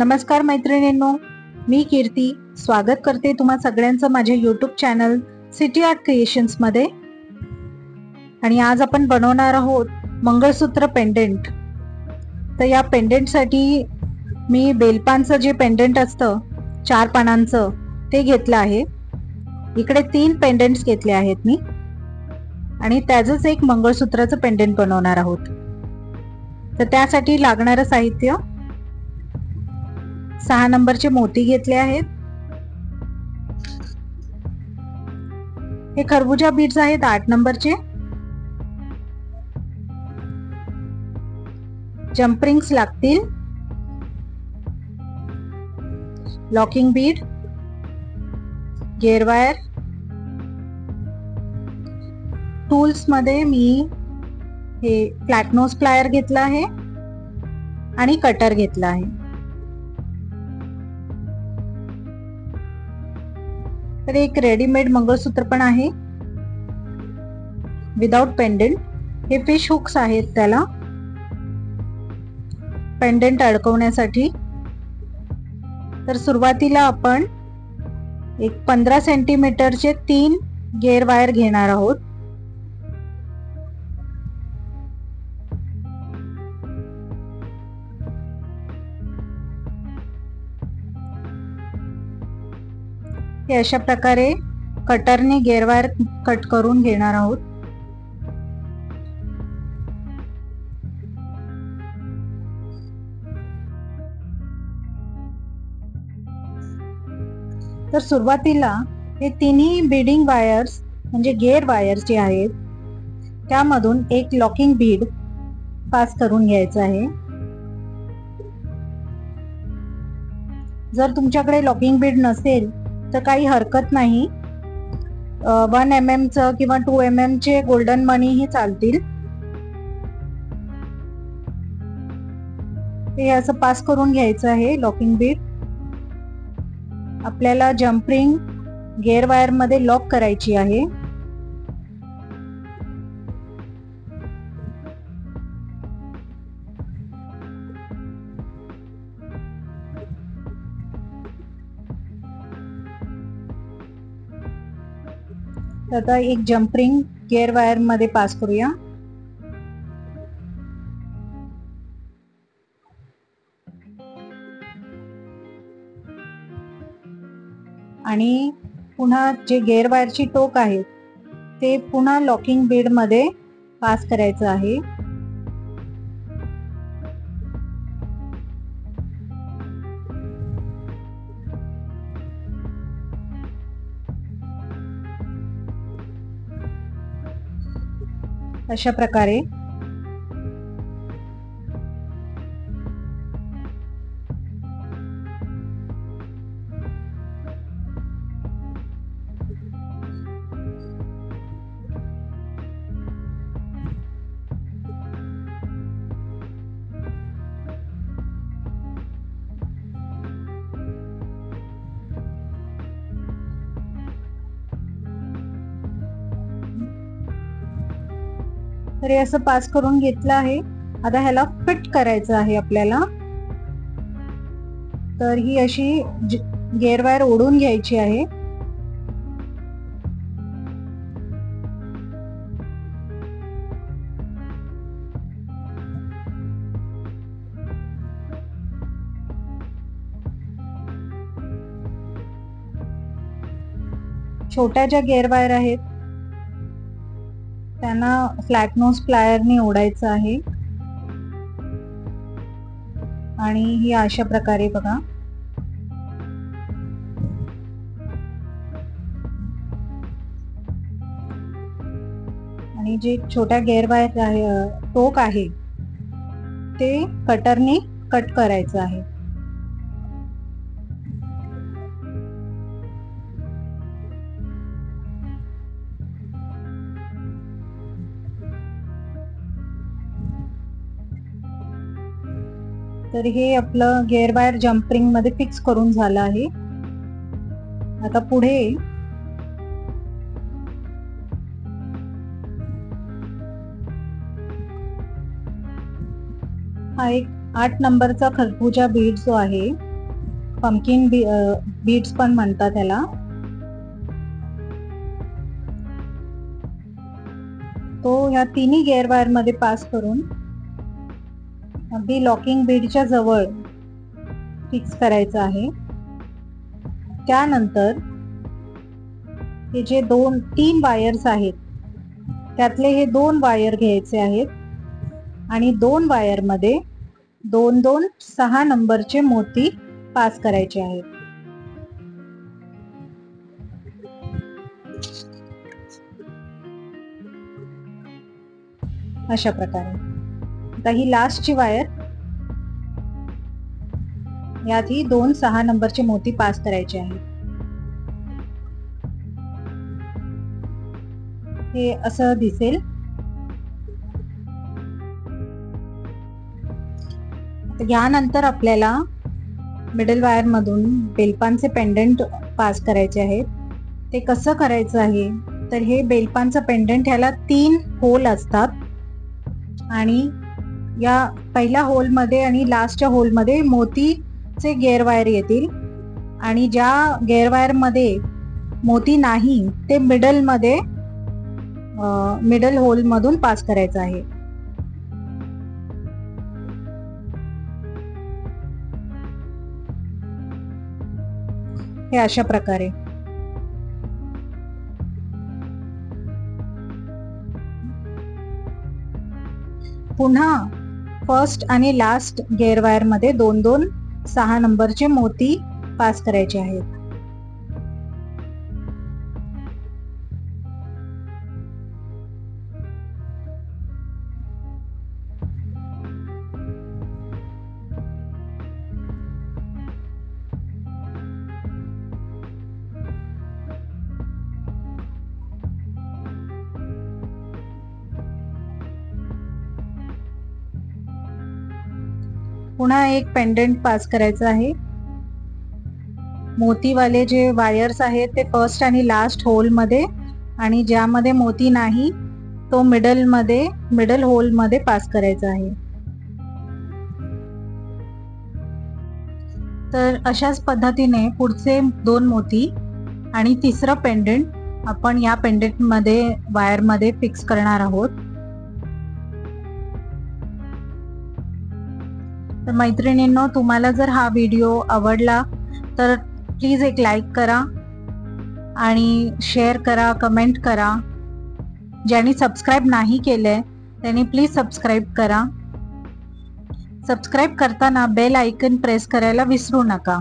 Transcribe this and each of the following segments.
नमस्कार मैत्रिणींनो, मी कीर्ती स्वागत करते तुम्हा सगळ्यांचं माझ्या YouTube channel city art creations मध्ये। आणि आज आपण बनवणार आहोत मंगळसूत्र पेंडेंट। तर या पेंडेंटसाठी मी बेलपानचं जे पेंडेंट असतं 4 पानांचं ते घेतलं आहे। इकडे 3 पेंडेंट्स घेतले आहेत मी आणि त्याचंच एक मंगळसूत्राचं पेंडेंट बनवणार आहोत। तर त्यासाठी लागणारं साहित्य 6 नंबरचे मोती घेतले आहेत। हे खरबूजा बीड्स आहेत 8 नंबरचे। जंप रिंग्स लागतील, locking Beed, gear wire. Tools मध्ये मी हे फ्लॅट नोज प्लायर घेतला आहे आणि कटर घेतला आहे। तर एक रेडीमेड मंगळसूत्र पण आहे विदाउट पेंडेंट। हे फिश हुक्स आहेत त्याला पेंडेंट अडकवण्यासाठी। तर सुरुवातीला आपण एक 15 सेंटीमीटरचे 3 गेअर वायर घेणार आहोत। हे अशा प्रकारे कटरने गेअर वायर कट करून घेणार आहोत। तर सुरुवातीला हे तिन्ही बीडिंग वायर्स म्हणजे गेअर वायर्स जे आहेत त्यामधून एक लॉकिंग बीड पास करून घ्यायचं आहे। जर तुमच्याकडे लॉकिंग बीड नसेल तर काही हरकत नाही, 1 mm चं किंवा 2 mm चे गोल्डन मनी ही चालतील। हे असं पास करून घ्यायचं आहे लॉकिंग बीड। आपल्याला जंप रिंग गेअर वायर मध्ये लॉक करायची आहे। आता एक जंप रिंग गेअर वायर मध्ये पास करूया आणि पुन्हा जे गेअर वायरची टोक आहे ते पुन्हा लॉकिंग बीड मध्ये पास करायचं आहे। अशा प्रकारे तर हे असं पास करून घेतलं आहे। आता ह्याला फिट करायचं आहे आपल्याला। तर ही अशी गेअर वायर ओढून घ्यायची आहे। छोट्या ज्या गेअर वायर आहेत त्यांना फ्लॅट नोज प्लायरने ओढायचं आहे आणि ही अशा प्रकारे बघा आणि जे छोट्या गेअर वायर आहे टोक आहे ते कटरने कट करायचं आहे। तर हे आपलं गेअर वायर जंप रिंग मध्ये फिक्स करून झालं आहे। आता पुढे हा एक 8 नंबरचा खरबूजा बीड जो आहे पंपकिन बीड्स पण म्हणतात त्याला. तो ह्या तिन्ही गिअर वायर मध्ये पास करून अगदी लॉकिंग बीडच्या जवळ फिक्स करायचा आहे. त्यानंतर हे जे 3 वायर्स आहेत त्यातले हे 2 वायर घ्यायचे आहेत आणि 2 वायर मध्ये 2 6 नंबरचे मोती पास करायचे आहेत. अशा प्रकारे. आता ही लास्टची वायर, यात ही 2 6 नंबरचे मोती पास करायचे आहेत. हे असं दिसेल. यानंतर आपल्याला मिडल वायर मधून बेलपानचे पेंडंट पास करायचे आहेत. ते कसं करायचं आहे तर हे बेलपानचं पेंडंट ह्याला 3 होल असतात आणि या पहिल्या होल मध्ये आणि लास्टच्या होल मध्ये मोतीचे गिअर वायर येतील आणि ज्या गिअर वायर मध्ये मोती नाही ते मिडल होल मधून पास करायचं आहे. हे अशा प्रकारे. पुन्हा फर्स्ट आणि लास्ट गिअर वायर मध्ये 2 6 नंबरचे मोती पास करायचे आहेत. पुन्हा एक पेंडंट पास करायचं आहे. मोतीवाले जे वायर्स आहेत ते फर्स्ट आणि लास्ट होल मध्ये आणि ज्यामध्ये मोती नाही तो मिडल होल मध्ये पास करायचा आहे. तर अशाच पद्धतीने पुढचे 2 मोती आणि तिसरं पेंडंट आपण या पेंडंट मध्ये वायर मध्ये फिक्स करणार आहोत. तर मैत्रिणींनो, तुम्हाला जर हा व्हिडिओ आवडला तर प्लीज एक लाईक करा आणि शेअर करा, कमेंट करा. ज्यांनी सबस्क्राईब नाही केलंय त्यांनी प्लीज सबस्क्राईब करा. सबस्क्राईब करताना बेल आयकन प्रेस करायला विसरू नका.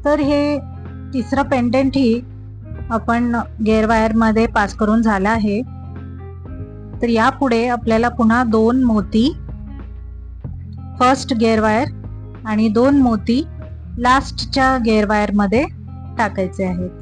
तर हे तिसरं पेंडंट ही आपण गिअर वायर मध्ये पास करून झाला आहे. तर यापुढे आपल्याला पुन्हा 2 मोती फर्स्ट गिअर वायर आणि 2 मोती लास्टच्या गिअर वायर मध्ये टाकायचे आहेत.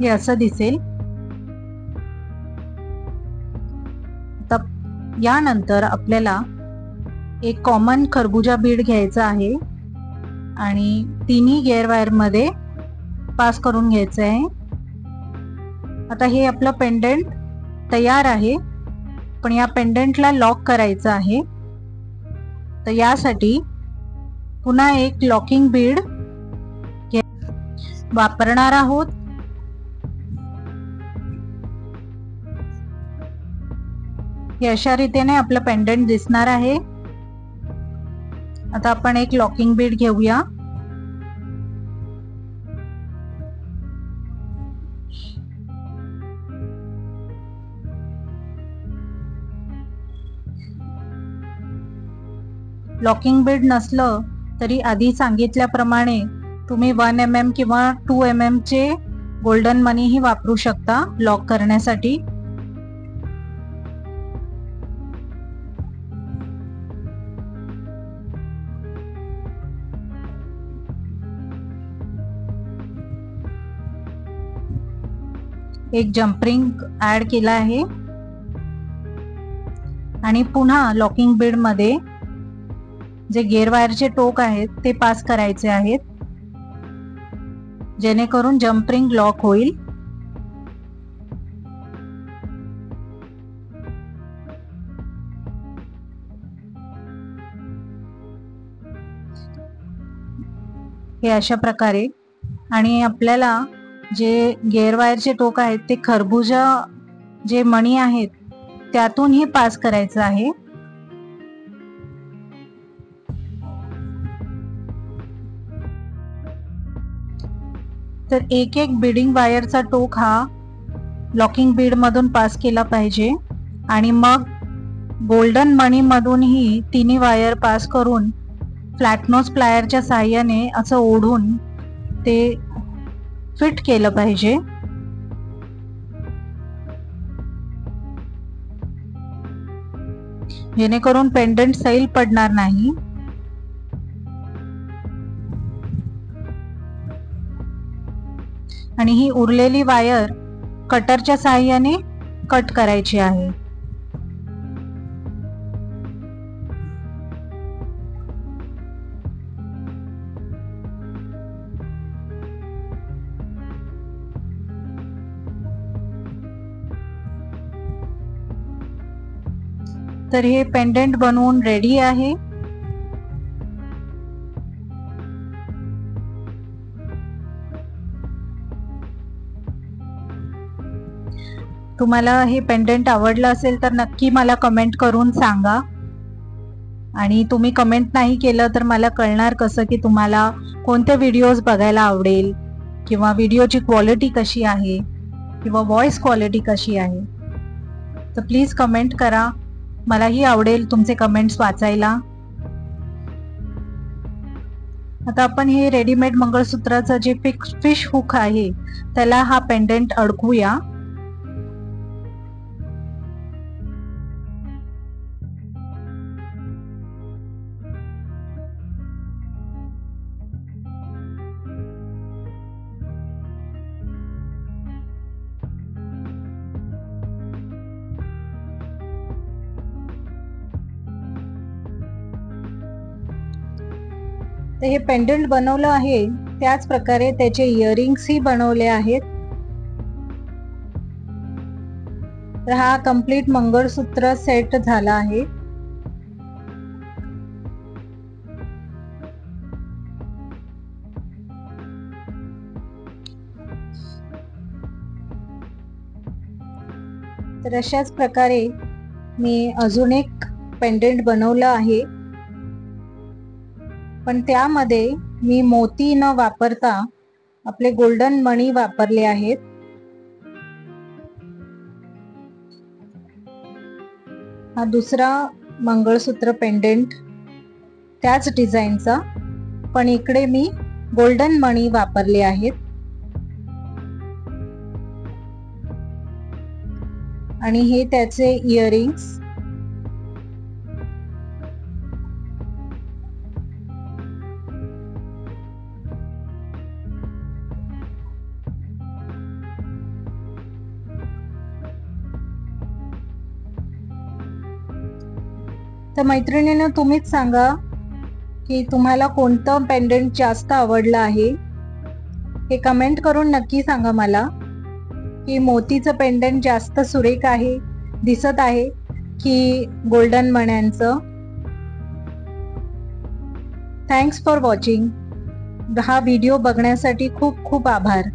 हे असं दिसेल. यानंतर आपल्याला एक कॉमन खरबुजा बीड घ्यायचा आहे आणि तिन्ही गिअर वायर मध्ये पास करून घ्यायचं आहे. आता हे आपलं पेंडंट तयार आहे, पण या पेंडंटला लॉक करायचं आहे. तर यासाठी पुन्हा एक लॉकिंग बीड वापरणार आहोत. हे अशा रीतीने आपलं पेंडंट दिसणार आहे. आता आपण एक लॉकिंग बीड घेऊया. लॉकिंग बीड नसलं तरी आधी सांगितल्याप्रमाणे तुम्ही 1 mm किंवा 2 mm चे गोल्डन मनी ही वापरू शकता लॉक करण्यासाठी. एक जम्परिंग ऍड केला आहे आणि पुन्हा लॉकिंग बीड मध्ये जे गिअर वायरचे टोक आहेत ते पास करायचे आहेत, जेणेकरून जम्परिंग लॉक होईल. हे अशा प्रकारे. आणि आपल्याला जे गिअर वायरचे टोक आहेत ते खरबुजा जे मणी आहेत त्यातूनही पास करायचं आहे. तर एक एक बीडिंग वायरचा टोक हा लॉकिंग बीड मधून पास केला पाहिजे आणि मग गोल्डन मणी मधूनही तिन्ही वायर पास करून फ्लॅट नोज प्लायरच्या साहाय्याने असं ओढून ते फिट केलं पाहिजे. जेणेकरून पेंडंट सैल पडणार नाही. आणि ही उरलेली वायर कटरच्या साहाय्याने कट करायची आहे. तर हे पेंडंट बनवून रेडी आहे. तुम्हाला हे पेंडंट आवडलं असेल तर नक्की मला कमेंट करून सांगा. आणि तुम्ही कमेंट नाही केलं तर मला कळणार कसं की तुम्हाला कोणते व्हिडिओज बघायला आवडेल, किंवा व्हिडिओची क्वालिटी कशी आहे, किंवा व्हॉइस क्वालिटी कशी आहे. तर प्लीज कमेंट करा, मलाही आवडेल तुमचे कमेंट्स वाचायला. आता आपण हे रेडीमेड मंगळसूत्राचं जे फिश हुक आहे त्याला हा पेंडंट अडकवूया. तर हे पेंडंट बनवलं आहे त्याच प्रकारे त्याचे इयरिंग्स ही बनवले आहेत. तर हा कंप्लीट मंगळसूत्र सेट झाला आहे. तर अशाच प्रकारे मी अजून एक पेंडंट बनवलं आहे, पण त्यामध्ये मी मोती न वापरता आपले गोल्डन मणी वापरले आहेत. हा दुसरा मंगळसूत्र पेंडंट त्याच डिझाईनचा, पण इकडे मी गोल्डन मणी वापरले आहेत. आणि हे त्याचे इयरिंग्स. तर मैत्रिणींनो, तुम्हीच सांगा की तुम्हाला कोणतं पेंडंट जास्त आवडलं आहे. हे कमेंट करून नक्की सांगा मला की मोतीचं पेंडंट जास्त सुरेख आहे दिसत आहे की गोल्डन मण्यांचं. Thanks for watching. हा व्हिडिओ बघण्यासाठी खूप खूप आभार.